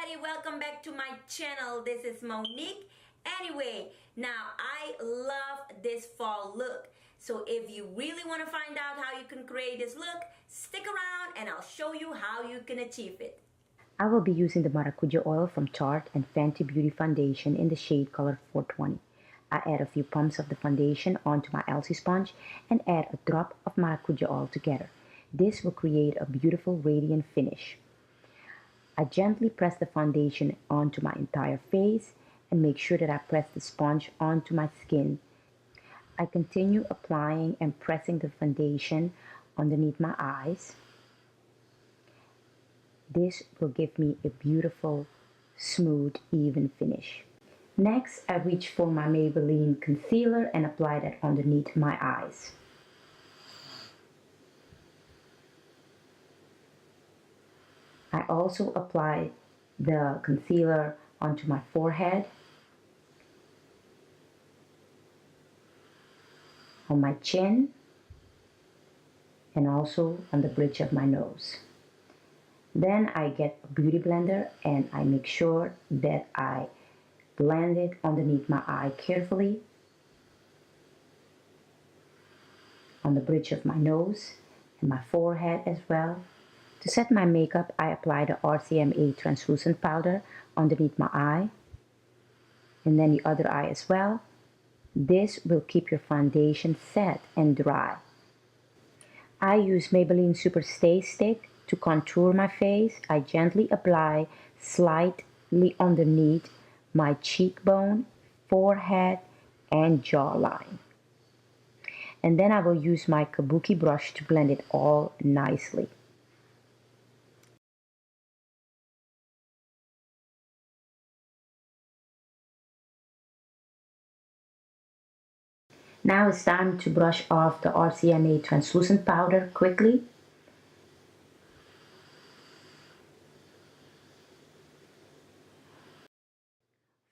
everybody, welcome back to my channel. This is Monique. Anyway, now I love this fall look. So if you really want to find out how you can create this look, stick around and I'll show you how you can achieve it. I will be using the Maracuja oil from Tarte and Fenty Beauty Foundation in the shade color 420. I add a few pumps of the foundation onto my Elcie Sponge and add a drop of Maracuja oil together. This will create a beautiful radiant finish. I gently press the foundation onto my entire face and make sure that I press the sponge onto my skin. I continue applying and pressing the foundation underneath my eyes. This will give me a beautiful, smooth, even finish. Next, I reach for my Maybeline Concealer and apply that underneath my eyes. I also apply the concealer onto my forehead, on my chin, and also on the bridge of my nose. Then I get a beauty blender and I make sure that I blend it underneath my eye carefully, on the bridge of my nose and my forehead as well. To set my makeup, I apply the RCMA translucent powder underneath my eye and then the other eye as well. This will keep your foundation set and dry. I use Maybelline SuperStay stick to contour my face. I gently apply slightly underneath my cheekbone, forehead, and jawline. And then I will use my kabuki brush to blend it all nicely. Now it's time to brush off the RCMA translucent powder quickly.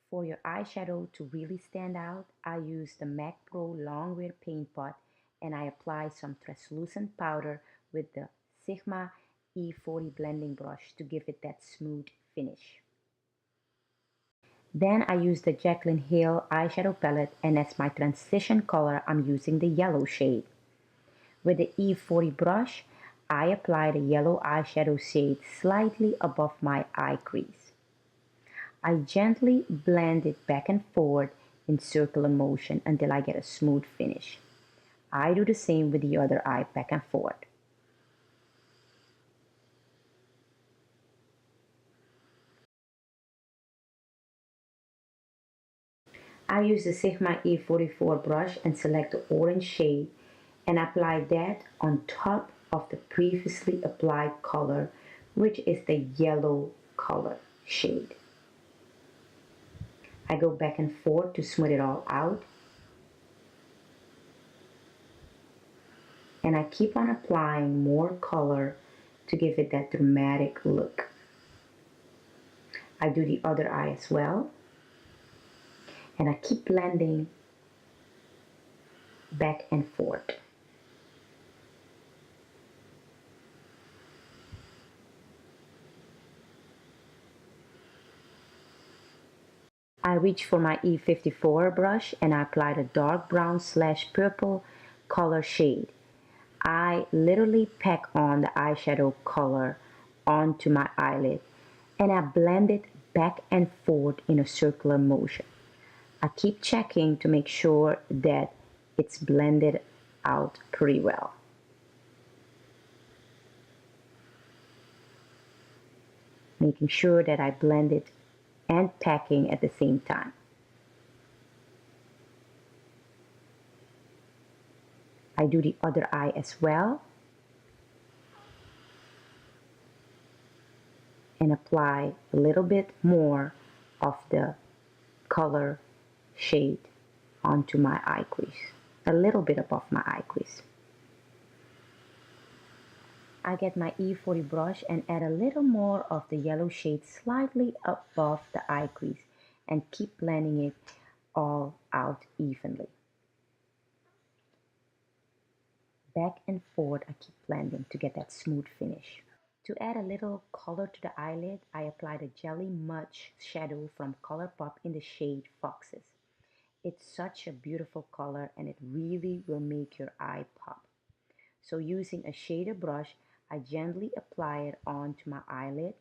For your eyeshadow to really stand out, I use the MAC Pro Longwear Paint Pot and I apply some translucent powder with the Sigma E40 blending brush to give it that smooth finish. Then I use the Jaclyn eyeshadow palette, and as my transition color I'm using the yellow shade. With the E40 brush, I apply the yellow eyeshadow shade slightly above my eye crease. I gently blend it back and forth in circular motion until I get a smooth finish. I do the same with the other eye, back and forth. I use the Sigma E44 brush and select the orange shade and apply that on top of the previously applied color, which is the yellow color shade. I go back and forth to smooth it all out. And I keep on applying more color to give it that dramatic look. I do the other eye as well. And I keep blending back and forth. I reach for my E54 brush and I apply the dark brown / purple color shade. I literally pack on the eyeshadow color onto my eyelid and I blend it back and forth in a circular motion. I keep checking to make sure that it's blended out pretty well. Making sure that I blend it and packing at the same time. I do the other eye as well and apply a little bit more of the color shade onto my eye crease, a little bit above my eye crease. I get my E40 brush and add a little more of the yellow shade slightly above the eye crease and keep blending it all out evenly. Back and forth I keep blending to get that smooth finish. To add a little color to the eyelid, I applied a Jelly Much shadow from Colourpop in the shade Foxes. It's such a beautiful color and it really will make your eye pop. So using a shader brush, I gently apply it onto my eyelid.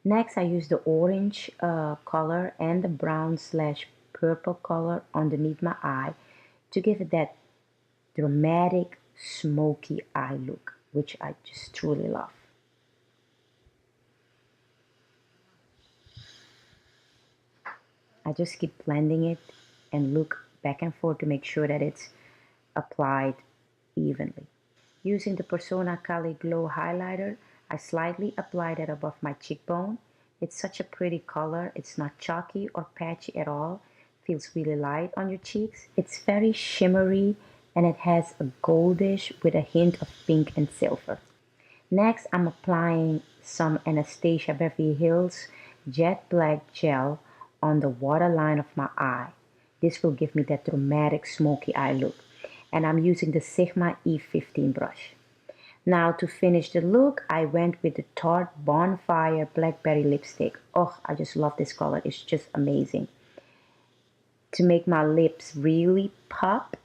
Next, I use the orange color and the brown slash purple color underneath my eye to give it that dramatic smoky eye look, which I just truly love. I just keep blending it and look back and forth to make sure that it's applied evenly. Using the Persona Cali Glow highlighter, I slightly apply that above my cheekbone. It's such a pretty color. It's not chalky or patchy at all. Feels really light on your cheeks. It's very shimmery and it has a goldish with a hint of pink and silver. Next, I'm applying some Anastasia Beverly Hills Jet Black Gel on the waterline of my eye. This will give me that dramatic smoky eye look. And I'm using the Sigma E15 brush. Now to finish the look, I went with the Tarte Bonfire Blackberry lipstick. Oh, I just love this color. It's just amazing. To make my lips really pop,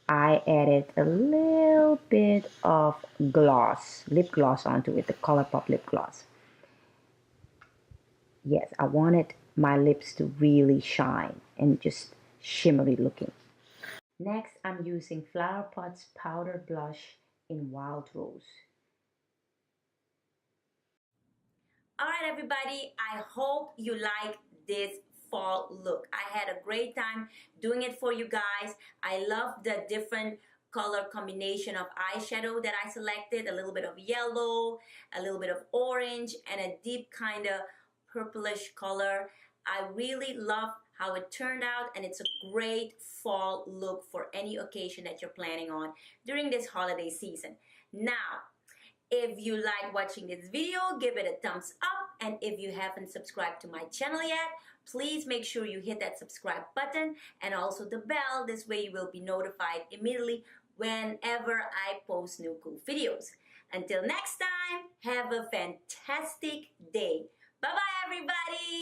I added a little bit of lip gloss onto it, the Colourpop lip gloss. Yes, I wanted my lips to really shine and just shimmery looking. Next, I'm using Flower Pot's powder blush in Wild Rose. Alright everybody, I hope you like this fall look. I had a great time doing it for you guys. I love the different color combination of eyeshadow that I selected. A little bit of yellow, a little bit of orange, and a deep kind of purplish color. I really love how it turned out, and it's a great fall look for any occasion that you're planning on during this holiday season. Now, if you like watching this video, give it a thumbs up. And if you haven't subscribed to my channel yet, please make sure you hit that subscribe button and also the bell. This way you will be notified immediately whenever I post new cool videos. Until next time, have a fantastic day. Bye-bye, everybody.